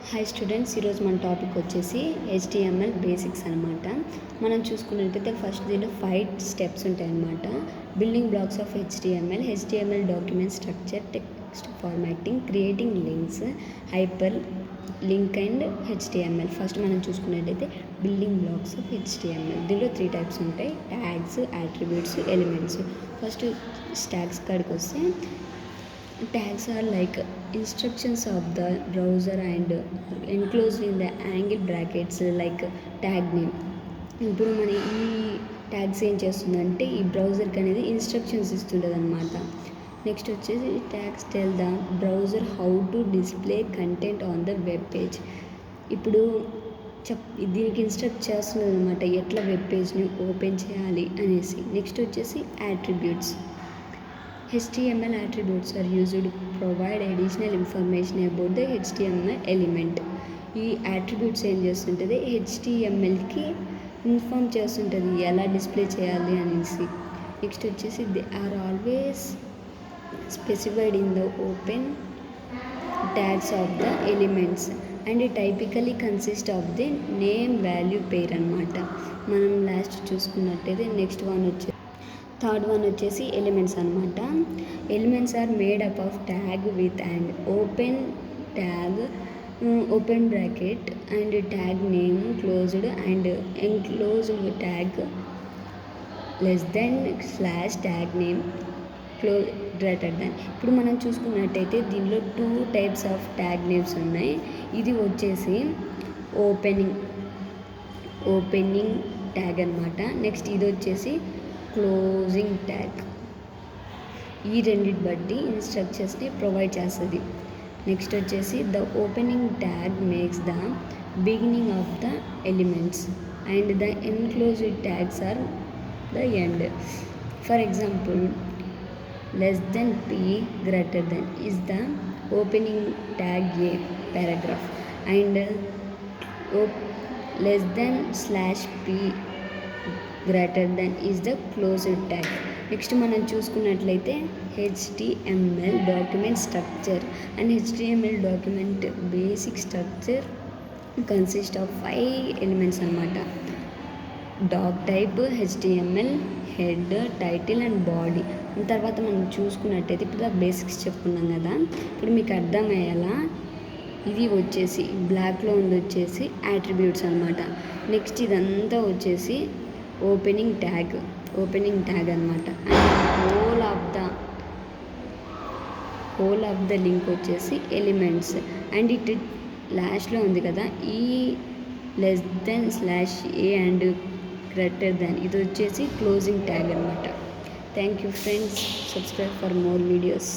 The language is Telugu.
హాయ్ స్టూడెంట్స్, ఈరోజు మన టాపిక్ వచ్చేసి HTML బేసిక్స్ అనమాట. మనం చూసుకున్నట్టయితే ఫస్ట్ దీనిలో 5 స్టెప్స్ ఉంటాయన్నమాట. Building blocks of HTML document structure, text formatting, creating links, hyper link and HTML. First మనం చూసుకున్నట్టయితే బిల్డింగ్ బ్లాక్స్ ఆఫ్ HTML. దీనిలో 3 టైప్స్ ఉంటాయి: tags, attributes, elements. First tags కాడికి వస్తే, tags are like instructions of the browser and enclosed in the angle brackets like tag name. ఇప్పుడు మన ఈ ట్యాగ్స్ ఏం చేస్తుందంటే ఈ బ్రౌజర్కి అనేది ఇన్స్ట్రక్షన్స్ ఇస్తుంటుంది అనమాట. నెక్స్ట్ వచ్చేసి tags tell the browser how to display content on the web page. ఇప్పుడు దీనికి ఇన్స్ట్రక్ట్ చేస్తున్నది అనమాట, ఎట్లా వెబ్ పేజ్ని ఓపెన్ చేయాలి అనేసి. నెక్స్ట్ వచ్చేసి attributes. HTML attributes are used to provide additional information about the HTML element. ఈ అట్రిబ్యూట్స్ ఏం చేస్తుంటుంది, HTMLకి ఇన్ఫార్మ్ చేస్తుంటుంది ఎలా డిస్ప్లే చేయాలి అనేసి. నెక్స్ట్ వచ్చేసి they are always specified in the open tags of the elements and typically consist of the name value pair అనమాట. మనం లాస్ట్ చూసుకున్నట్టయితే నెక్స్ట్ వన్ వచ్చి థర్డ్ వన్ వచ్చేసి ఎలిమెంట్స్ అనమాట. Elements are made up of tag with and open tag, open bracket and tag name, closed and enclosed tag, less than slash tag name, greater than. ఇప్పుడు మనం చూసుకున్నట్టయితే దీనిలో 2 టైప్స్ ఆఫ్ ట్యాగ్ నేమ్స్ ఉన్నాయి. ఇది వచ్చేసి ఓపెనింగ్ ట్యాగ్ అనమాట. నెక్స్ట్ ఇది వచ్చేసి క్లోజింగ్ ట్యాగ్. ఈ రెండింటి బట్టి ఇన్స్ట్రక్షన్స్ని ప్రొవైడ్ చేస్తుంది. నెక్స్ట్ వచ్చేసి the opening tag makes the beginning of the elements and the enclosed tags are the end. For example, less than p greater than is the opening tag a paragraph and less than slash p greater than is the closed tag. Next మనం చూసుకున్నట్లయితే HTML document structure and HTML document basic structure consist of 5 elements అనమాట. Doc type, HTML, head, title and body. తర్వాత మనం చూసుకున్నట్టయితే ఇప్పుడు బేసిక్స్ చెప్పుకున్నాం కదా, ఇప్పుడు మీకు అర్థమయ్యేలా ఇది వచ్చేసి బ్లాక్లో ఉంది వచ్చేసి అట్రిబ్యూట్స్ అనమాట. నెక్స్ట్ ఇదంతా వచ్చేసి ఓపెనింగ్ ట్యాగ్ అనమాట. And whole of the link వచ్చేసి ఎలిమెంట్స్. అండ్ ఇట్ లాస్ట్లో ఉంది కదా, ఈ less than slash A and greater than, ఇది వచ్చేసి క్లోజింగ్ ట్యాగ్ అనమాట. Thank you friends, subscribe for more videos.